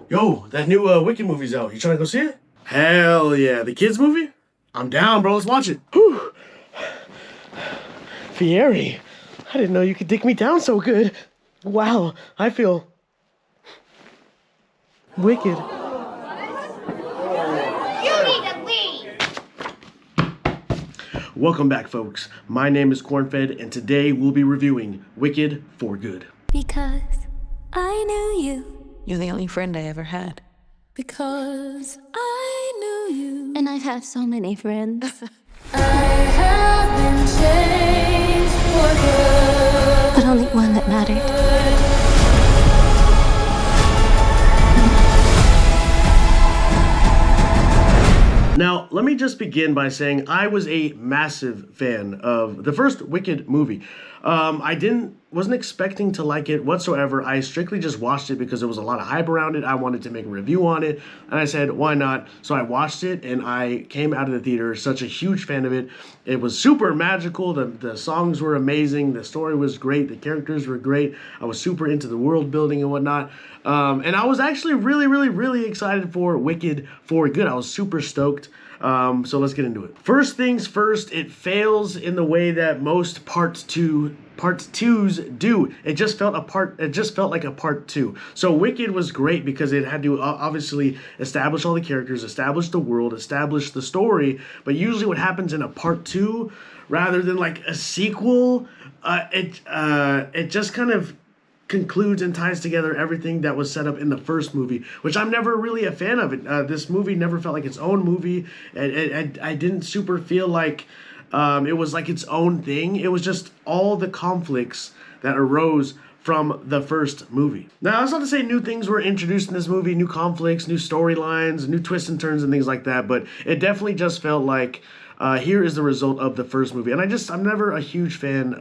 Yo, that new Wicked movie's out. You trying to go see it? Hell yeah. The kids movie? I'm down, bro. Let's watch it. Whew. Fieri, I didn't know you could dick me down so good. Wow, I feel wicked. You need to leave! Welcome back, folks. My name is Cornfed, and today we'll be reviewing Wicked for Good. Because I knew you. You're the only friend I ever had. Because I knew you. And I've had so many friends. I have been changed for good. But only one that mattered. Now, let me just begin by saying I was a massive fan of the first Wicked movie. Wasn't expecting to like it whatsoever. I strictly just watched it because there was a lot of hype around it. I wanted to make a review on it, and I said, why not? So I watched it, and I came out of the theater such a huge fan of it. It was super magical. The songs were amazing. The story was great. The characters were great. I was super into the world building and whatnot. And I was actually really excited for Wicked for Good. I was super stoked. So let's get into it. First things first, it fails in the way that most part twos do. It just felt like a part two. So Wicked was great because it had to obviously establish all the characters, establish the world, establish the story. But usually what happens in a part two, rather than like a sequel, it just kind of concludes and ties together everything that was set up in the first movie, which I'm never really a fan of. This movie never felt like its own movie. I didn't super feel like it was like its own thing. It was just all the conflicts that arose from the first movie. Now, that's not to say new things were introduced in this movie, new conflicts, new storylines, new twists and turns and things like that, but it definitely just felt like here is the result of the first movie. And I'm never a huge fan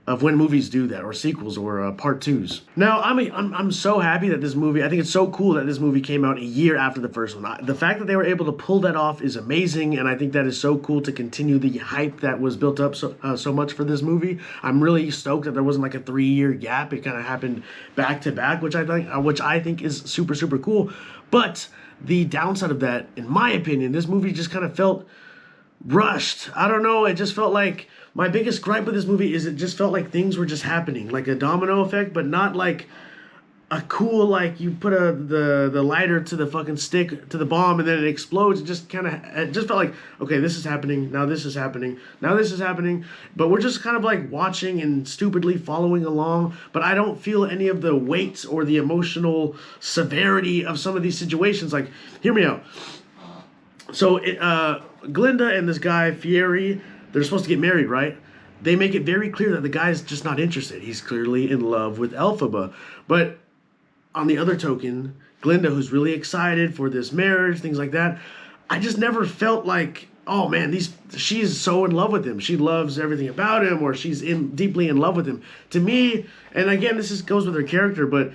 of when movies do that, or sequels, or part twos. Now, I'm so happy that this movie, I think it's so cool that this movie came out a year after the first one. The fact that they were able to pull that off is amazing, and I think that is so cool to continue the hype that was built up so much for this movie. I'm really stoked that there wasn't like a 3-year gap. It kind of happened back to back, which I think is super cool. But the downside of that, in my opinion, this movie just kind of felt rushed. I don't know. It just felt like, my biggest gripe with this movie is it just felt like things were just happening, like a domino effect, but not like a cool, like you put the lighter to the fucking stick to the bomb and then it explodes. It just felt like, okay, this is happening, now this is happening, now this is happening, but we're just kind of like watching and stupidly following along. But I don't feel any of the weight or the emotional severity of some of these situations. Like, hear me out. So Glinda and this guy Fieri, they're supposed to get married, right? They make it very clear that the guy's just not interested. He's clearly in love with Elphaba. But on the other token, Glinda, who's really excited for this marriage, things like that, I just never felt like, oh man, she's so in love with him. She loves everything about him, or she's deeply in love with him. To me, and again, goes with her character, but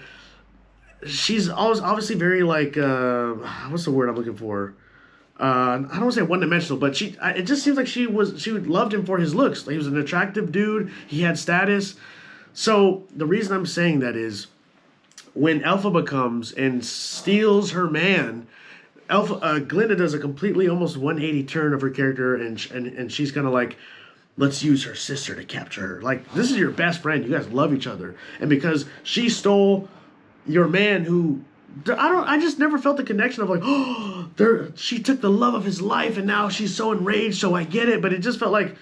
she's always obviously very like, what's the word I'm looking for? I don't want to say one-dimensional, but it just seems like she loved him for his looks. Like, he was an attractive dude. He had status. So the reason I'm saying that is when Elphaba comes and steals her man, Glinda does a completely almost 180 turn of her character, and she's kind of like, let's use her sister to capture her. Like, this is your best friend. You guys love each other. And because she stole your man who... I just never felt the connection of like, oh, she took the love of his life and now she's so enraged, so I get it. But it just felt like,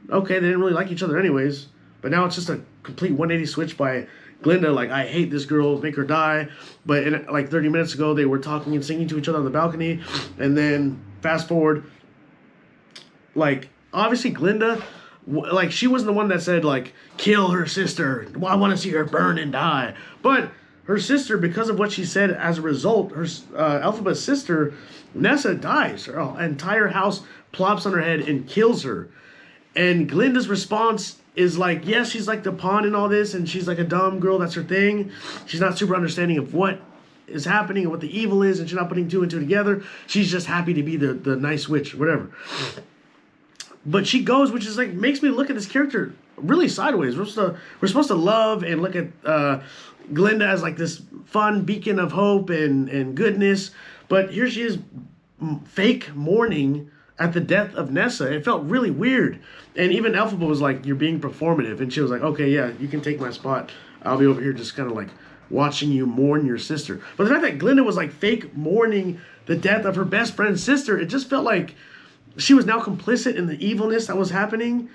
okay, they didn't really like each other anyways. But now it's just a complete 180 switch by Glinda, like, I hate this girl, make her die. But like 30 minutes ago, they were talking and singing to each other on the balcony. And then fast forward, like, obviously Glinda, like, she wasn't the one that said, like, kill her sister. Well, I want to see her burn and die. But her sister, because of what she said, as a result, her Elphaba's sister, Nessa, dies. Her entire house plops on her head and kills her. And Glinda's response is like, yes, she's like the pawn in all this, and she's like a dumb girl, that's her thing. She's not super understanding of what is happening and what the evil is, and she's not putting two and two together. She's just happy to be the nice witch, whatever. But she goes, which is like, makes me look at this character really sideways. We're supposed to love and look at Glinda as like this fun beacon of hope and goodness, but here she is fake mourning at the death of Nessa. It felt really weird. And even Elphaba was like, you're being performative. And she was like, okay, yeah, you can take my spot. I'll be over here just kind of like watching you mourn your sister. But the fact that Glinda was like fake mourning the death of her best friend's sister, it just felt like she was now complicit in the evilness that was happening.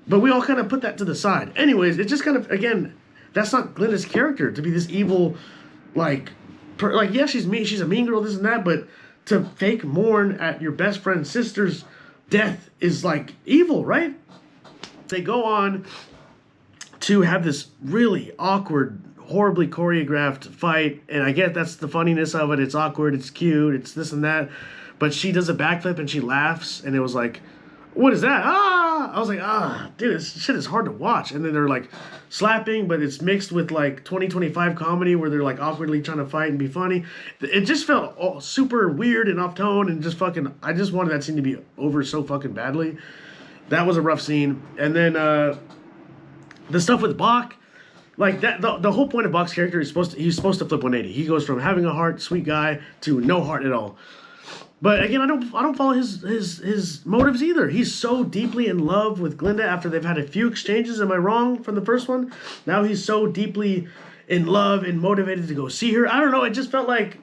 But we all kind of put that to the side. Anyways, it just kind of, again, that's not Glinda's character to be this evil, like yeah, she's mean, she's a mean girl, this and that, but to fake mourn at your best friend's sister's death is like evil, right? They go on to have this really awkward, horribly choreographed fight, and I get that's the funniness of it. It's awkward, it's cute, it's this and that, but she does a backflip and she laughs, and it was like, what is that? Ah! I was like, dude, this shit is hard to watch. And then they're like slapping, but it's mixed with like 2025 comedy where they're like awkwardly trying to fight and be funny. It just felt super weird and off tone and just fucking, I just wanted that scene to be over so fucking badly. That was a rough scene. And then the stuff with Bach, like that, the whole point of Bach's character is he's supposed to flip 180. He goes from having a heart, sweet guy, to no heart at all. But again, I don't follow his motives either. He's so deeply in love with Glinda after they've had a few exchanges. Am I wrong from the first one? Now he's so deeply in love and motivated to go see her. I don't know. It just felt like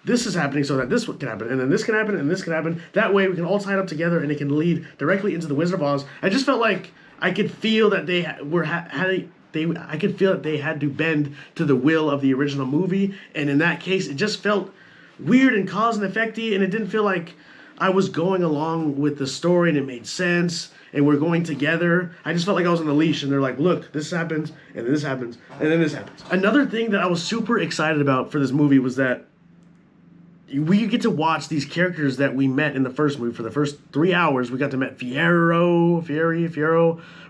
this is happening so that this can happen, and then this can happen, and this can happen. That way we can all tie it up together, and it can lead directly into the Wizard of Oz. I just felt like I could feel that they I could feel that they had to bend to the will of the original movie, and in that case, it just felt weird and cause and effecty, and it didn't feel like I was going along with the story and it made sense and we're going together. I just felt like I was on a leash and they're like, look, this happens and then this happens and then this happens. Another thing that I was super excited about for this movie was that we get to watch these characters that we met in the first movie. For the first 3 hours, we got to meet Fiero.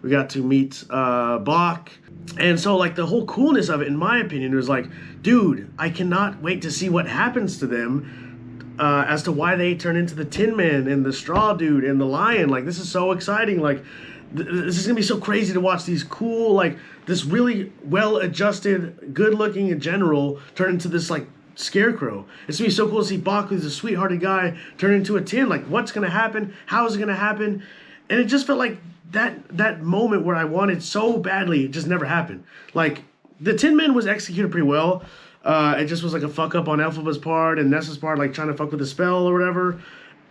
We got to meet Bach. And so, like, the whole coolness of it, in my opinion, was like, dude, I cannot wait to see what happens to them as to why they turn into the Tin Man and the Straw Dude and the Lion. Like, this is so exciting. Like, this is going to be so crazy to watch these cool, like, this really well-adjusted, good-looking general turn into this, like, scarecrow. It's gonna be so cool to see Bach, who's a sweethearted guy, turn into a tin. Like, what's gonna happen? How is it gonna happen? And it just felt like that moment where I wanted so badly, it just never happened. Like, the Tin Man was executed pretty well. It just was like a fuck up on Elphaba's part and Nessa's part, like trying to fuck with the spell or whatever.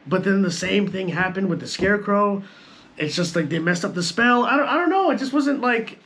But then the same thing happened with the scarecrow. It's just like they messed up the spell. I don't know. It just wasn't like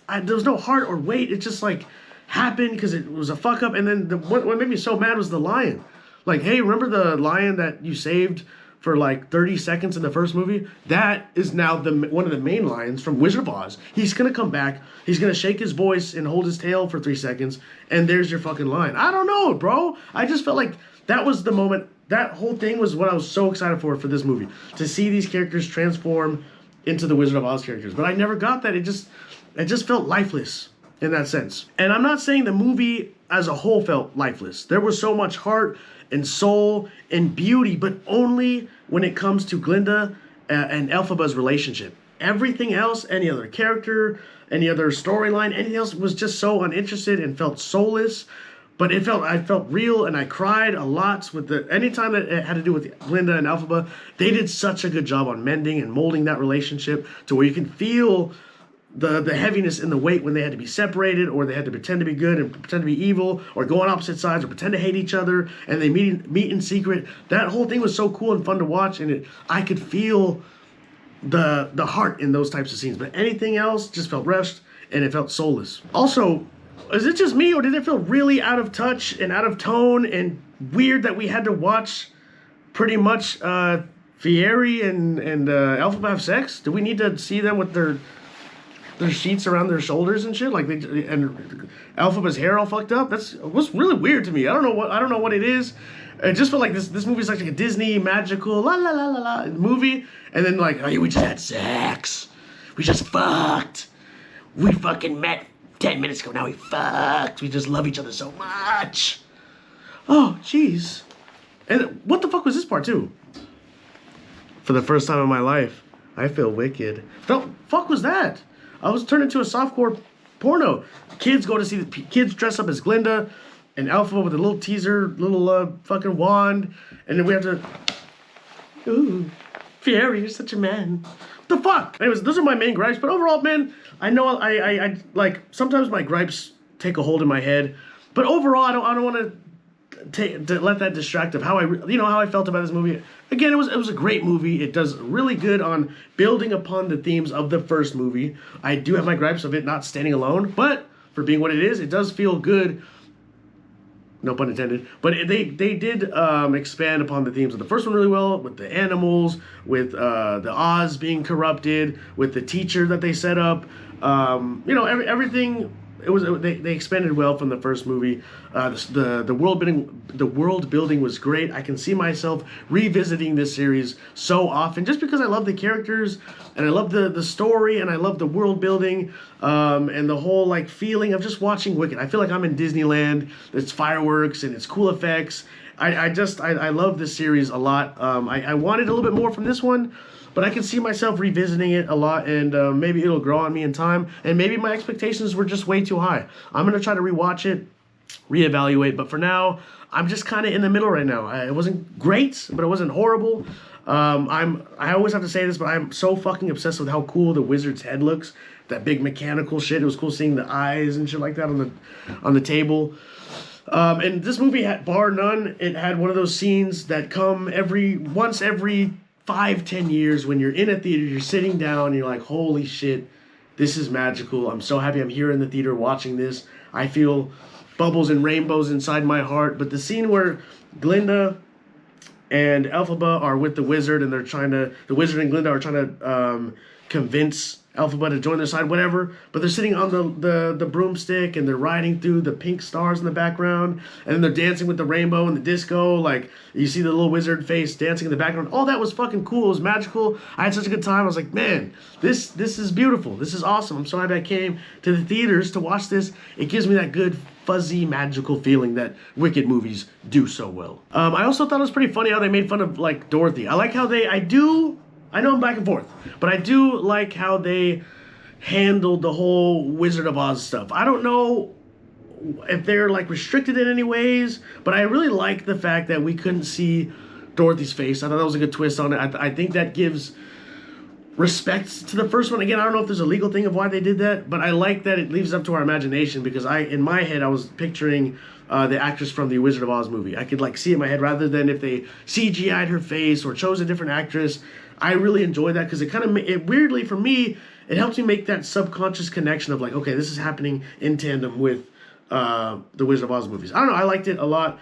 there was no heart or weight. It just like happened because it was a fuck up. And then what made me so mad was the lion. Like, hey, remember the lion that you saved for like 30 seconds in the first movie? That is now one of the main lions from Wizard of Oz. He's gonna come back, he's gonna shake his voice and hold his tail for 3 seconds, and there's your fucking lion. I don't know, bro. I just felt like that was the moment. That whole thing was what I was so excited for this movie, to see these characters transform into the Wizard of Oz characters. But I never got that. It just felt lifeless in that sense. And I'm not saying the movie as a whole felt lifeless. There was so much heart and soul and beauty, but only when it comes to Glinda and Elphaba's relationship. Everything else, any other character, any other storyline, anything else was just so uninterested and felt soulless. But I felt real, and I cried a lot with anytime that it had to do with Glinda and Elphaba. They did such a good job on mending and molding that relationship to where you can feel the heaviness and the weight when they had to be separated, or they had to pretend to be good and pretend to be evil, or go on opposite sides, or pretend to hate each other, and they meet in secret. That whole thing was so cool and fun to watch, and I could feel the heart in those types of scenes. But anything else just felt rushed, and it felt soulless. Also, is it just me, or did it feel really out of touch and out of tone and weird that we had to watch pretty much Fieri and Elphaba have sex? Do we need to see them with their sheets around their shoulders and shit, and Elphaba's hair all fucked up? That was really weird to me. I don't know what it is. It just felt like this movie's like a Disney magical la la la la la movie, and then like, oh, we just had sex, we just fucked, we fucking met 10 minutes ago, now we fucked, we just love each other so much. Oh, jeez. And what the fuck was this part too? For the first time in my life, I feel wicked. The fuck was that? I was turned into a softcore porno. Kids go to see kids dress up as Glinda and Alpha with a little teaser, little fucking wand, and then we have to. Ooh, Fieri, you're such a man. What the fuck? Anyways, those are my main gripes. But overall, man, I know I like sometimes my gripes take a hold in my head. But overall, I don't want to let that distract of how how I felt about this movie. Again, it was a great movie. It does really good on building upon the themes of the first movie. I do have my gripes of it not standing alone, but for being what it is, it does feel good. No pun intended. But they did expand upon the themes of the first one really well, with the animals, with the Oz being corrupted, with the teacher that they set up. Everything. They expanded well from the first movie. The world building was great. I can see myself revisiting this series so often just because I love the characters and I love the story and I love the world building and the whole like feeling of just watching Wicked. I feel like I'm in Disneyland. It's fireworks and it's cool effects. I love this series a lot. I wanted a little bit more from this one. But I can see myself revisiting it a lot, and maybe it'll grow on me in time. And maybe my expectations were just way too high. I'm going to try to rewatch it, reevaluate. But for now, I'm just kind of in the middle right now. It wasn't great, but it wasn't horrible. I always have to say this, but I'm so fucking obsessed with how cool the wizard's head looks. That big mechanical shit. It was cool seeing the eyes and shit like that on the table. And this movie had, bar none, it had one of those scenes that come once every 5-10 years when you're in a theater, you're sitting down, and you're like, holy shit, this is magical. I'm so happy I'm here in the theater watching this. I feel bubbles and rainbows inside my heart. But the scene where Glinda and Elphaba are with the wizard, and the wizard and Glinda are trying to convince Elphaba to join their side, whatever, but they're sitting on the broomstick and they're riding through the pink stars in the background, and then they're dancing with the rainbow and the disco, like you see the little wizard face dancing in the background. All that was fucking cool. It was magical. I had such a good time. I was like, man, this is beautiful. This is awesome. I'm so happy I came to the theaters to watch this. It gives me that good fuzzy magical feeling that Wicked movies do so well. I also thought it was pretty funny how they made fun of like Dorothy. I like how I know I'm back and forth, but I do like how they handled the whole Wizard of Oz stuff. I don't know if they're like restricted in any ways, but I really like the fact that we couldn't see Dorothy's face. I thought that was a good twist on it. I think that gives respect to the first one. Again, I don't know if there's a legal thing of why they did that, but I like that it leaves up to our imagination, because in my head, I was picturing the actress from the Wizard of Oz movie. I could like see it in my head rather than if they CGI'd her face or chose a different actress. I really enjoyed that because it weirdly for me, it helps me make that subconscious connection of like, okay, this is happening in tandem with the Wizard of Oz movies. I don't know, I liked it a lot.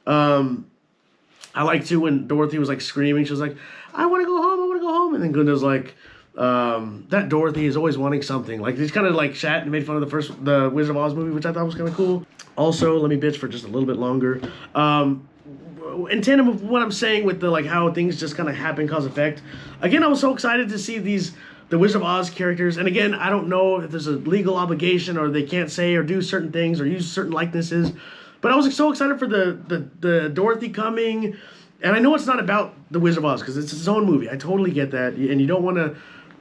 I liked too when Dorothy was like screaming. She was like, I want to go home. And then Glinda's like, that Dorothy is always wanting something. Like, he's kind of like chat and made fun of the Wizard of Oz movie, which I thought was kind of cool. Also, let me bitch for just a little bit longer. In tandem with what I'm saying with the like how things just kind of happen, cause effect. Again, I was so excited to see the Wizard of Oz characters. And again, I don't know if there's a legal obligation or they can't say or do certain things or use certain likenesses. But I was so excited for the Dorothy coming. And I know it's not about the Wizard of Oz because it's its own movie. I totally get that. And you don't want to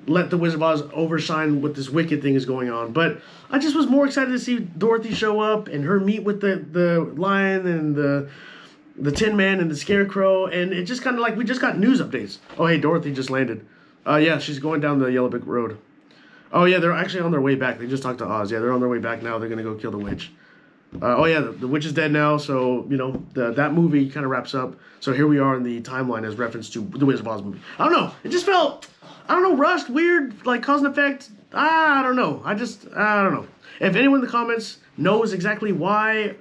let the Wizard of Oz overshine what this Wicked thing is going on. But I just was more excited to see Dorothy show up and her meet with the lion and the Tin Man and the Scarecrow. And it just kind of like we just got news updates. Oh, hey, Dorothy just landed. Yeah, she's going down the Yellow Brick Road. Oh, yeah, they're actually on their way back. They just talked to Oz. Yeah, they're on their way back now. They're going to go kill the witch. Oh, yeah, the witch is dead now. So, you know, that movie kind of wraps up. So here we are in the timeline as reference to the Wizard of Oz movie. I don't know. It just felt, I don't know, rushed, weird, like cause and effect. I don't know. I don't know. If anyone in the comments knows exactly why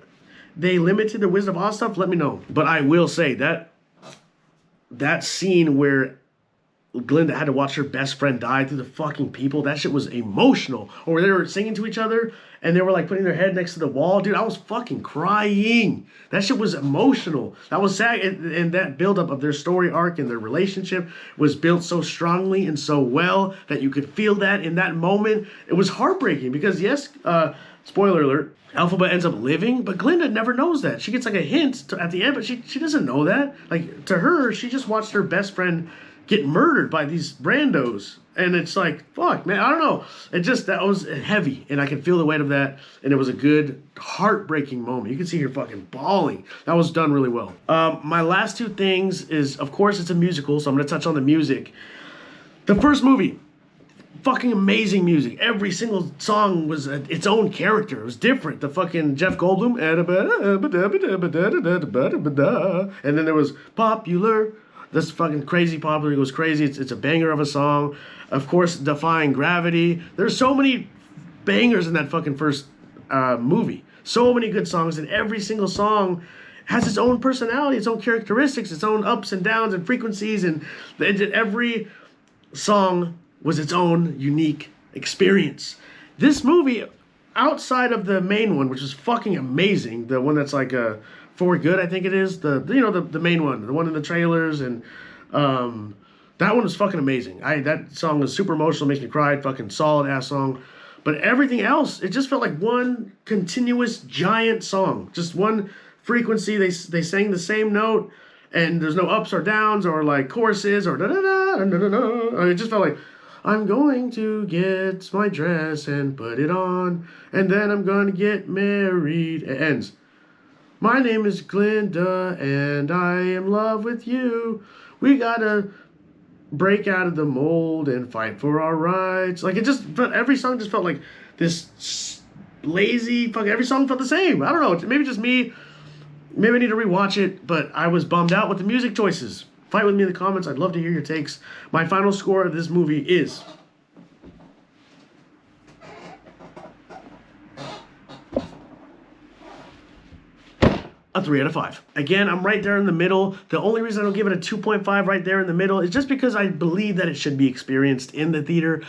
they limited the Wizard of Oz stuff, let me know. But I will say that scene where Glinda had to watch her best friend die through the fucking people, that shit was emotional. Or they were singing to each other and they were like putting their head next to the wall. Dude, I was fucking crying. That shit was emotional. That was sad. And that buildup of their story arc and their relationship was built so strongly and so well that you could feel that in that moment. It was heartbreaking because, yes, spoiler alert, Elphaba ends up living, but Glinda never knows that. She gets like a hint at the end, but she doesn't know that. Like, to her, she just watched her best friend get murdered by these randos. And it's like, fuck, man, I don't know. That was heavy, and I could feel the weight of that, and it was a good, heartbreaking moment. You can see her fucking bawling. That was done really well. My last two things is, of course, it's a musical, so I'm going to touch on the music. The first movie, fucking amazing music. Every single song was its own character. It was different. The fucking Jeff Goldblum, and then there was Popular. This fucking crazy popular. It goes crazy. It's a banger of a song. Of course, Defying Gravity. There's so many bangers in that fucking first movie. So many good songs, and every single song has its own personality, its own characteristics, its own ups and downs and frequencies, and every song was its own unique experience. This movie, outside of the main one, which is fucking amazing, the one that's like For Good, I think it is, the main one, the one in the trailers, and that one was fucking amazing. That song was super emotional, makes me cry, fucking solid ass song. But everything else, it just felt like one continuous giant song, just one frequency. They sang the same note, and there's no ups or downs or like choruses or da da da da da da. It just felt like, I'm going to get my dress and put it on, and then I'm going to get married. It ends. My name is Glinda, and I am in love with you. We gotta break out of the mold and fight for our rights. Like, every song just felt like this lazy, every song felt the same. I don't know, maybe just me. Maybe I need to rewatch it, but I was bummed out with the music choices. Fight with me in the comments. I'd love to hear your takes. My final score of this movie is a 3 out of 5. Again, I'm right there in the middle. The only reason I don't give it a 2.5 right there in the middle is just because I believe that it should be experienced in the theater.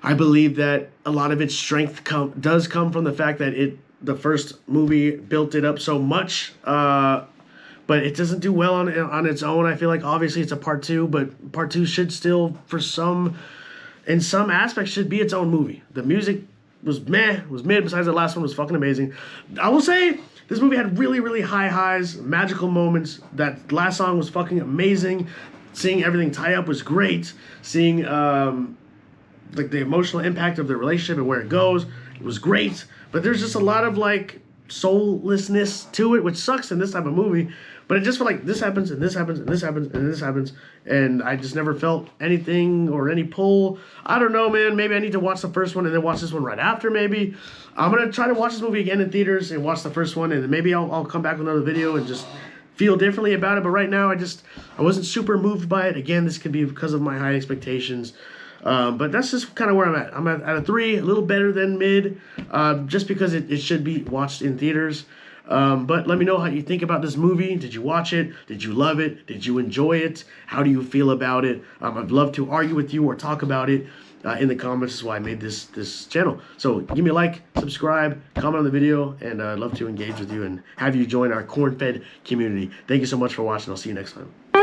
I believe that a lot of its strength does come from the fact that the first movie built it up so much, but it doesn't do well on its own. I feel like obviously it's a part 2, but part 2 should still, in some aspects, should be its own movie. The music was mid, besides the last one was fucking amazing. I will say, this movie had really, really high highs, magical moments. That last song was fucking amazing. Seeing everything tie up was great. Seeing like the emotional impact of the relationship and where it goes, it was great. But there's just a lot of like soullessness to it, which sucks in this type of movie. But it just felt like this happens, and this happens, and this happens, and this happens. And I just never felt anything or any pull. I don't know, man. Maybe I need to watch the first one and then watch this one right after, maybe. I'm going to try to watch this movie again in theaters and watch the first one. And then maybe I'll come back with another video and just feel differently about it. But right now, I wasn't super moved by it. Again, this could be because of my high expectations. But that's just kind of where I'm at. I'm at a 3, a little better than mid, just because it should be watched in theaters. But let me know how you think about this movie. Did you watch it? Did you love it? Did you enjoy it? How do you feel about it? I'd love to argue with you or talk about it in the comments. This is why I made this channel. So give me a like, subscribe, comment on the video, and I'd love to engage with you and have you join our Cornfed community. Thank you so much for watching. I'll see you next time.